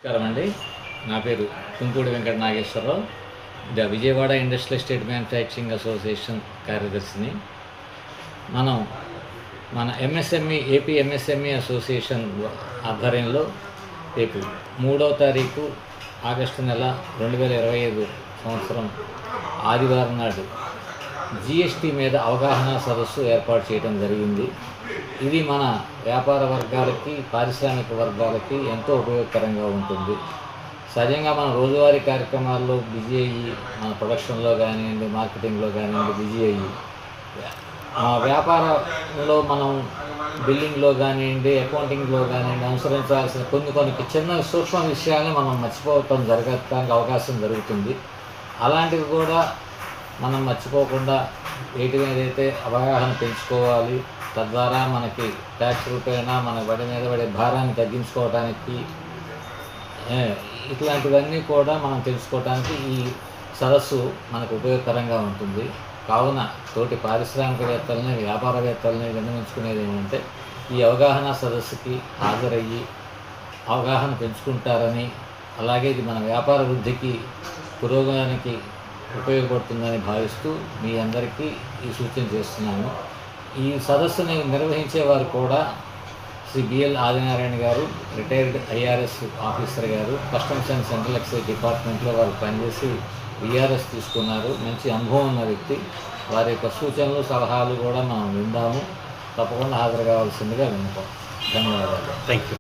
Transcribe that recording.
నమస్కారం అండి. నా పేరు Tumpudi Venkata Nageswararao. Vijayawada industrial estate manufacturing association కార్యదర్శిని. మన ఏపీ ఎంఎస్ఎంఈ అసోసియేషన్ ఆధ్వర్యంలో రేపు 3వ తారీఖు ఆగస్టు నెల 2025 సంవత్సరం ఆదివారం నాడు జిఎస్టీ మీద అవగాహన సదస్సు ఏర్పాటు చేయడం జరిగింది. ఇది మన వ్యాపార వర్గాలకి, పారిశ్రామిక వర్గాలకి ఎంతో ఉపయోగకరంగా ఉంటుంది. సహజంగా మన రోజువారీ కార్యక్రమాల్లో బిజీ అయ్యి, మన ప్రొడక్షన్లో కానివ్వండి, మార్కెటింగ్లో కానివ్వండి బిజీ అయ్యి, వ్యాపారంలో మనం బిల్లింగ్లో కానివ్వండి, అకౌంటింగ్లో కానివ్వండి అనుసరించాల్సిన కొన్ని చిన్న సూక్ష్మ విషయాలని మనం మర్చిపోవటం జరగడానికి అవకాశం జరుగుతుంది. అలాంటివి కూడా మనం మర్చిపోకుండా వీటి మీద అయితే అవగాహన పెంచుకోవాలి. తద్వారా మనకి ట్యాక్స్ రూపేణా మన బడి మీద పడే భారాన్ని తగ్గించుకోవడానికి, ఇట్లాంటివన్నీ కూడా మనం తెలుసుకోవడానికి ఈ సదస్సు మనకు ఉపయోగకరంగా ఉంటుంది. కావున తోటి పారిశ్రామికవేత్తలని, వ్యాపారవేత్తలని విన్నవించుకునేది ఏంటంటే ఈ అవగాహన సదస్సుకి హాజరయ్యి అవగాహన పెంచుకుంటారని, అలాగే ఇది మన వ్యాపార వృద్ధికి, పురోగమనానికి ఉపయోగపడుతుందని భావిస్తూ మీ అందరికీ ఈ సూచన చేస్తున్నాను. ఈ సదస్సుని నిర్వహించేవారు కూడా శ్రీ బిఎల్ ఆదినారాయణ గారు, రిటైర్డ్ ఐఆర్ఎస్ ఆఫీసర్ గారు. కస్టమ్స్ అండ్ సెంట్రల్ ఎక్సైజ్ డిపార్ట్మెంట్లో వారు పనిచేసి విఆర్ఎస్ తీసుకున్నారు. మంచి అనుభవం ఉన్న వ్యక్తి. వారి యొక్క సూచనలు, సలహాలు కూడా మనం విందాము. తప్పకుండా హాజరు కావాల్సిందిగా వింటాం. ధన్యవాదాలు. Thank you.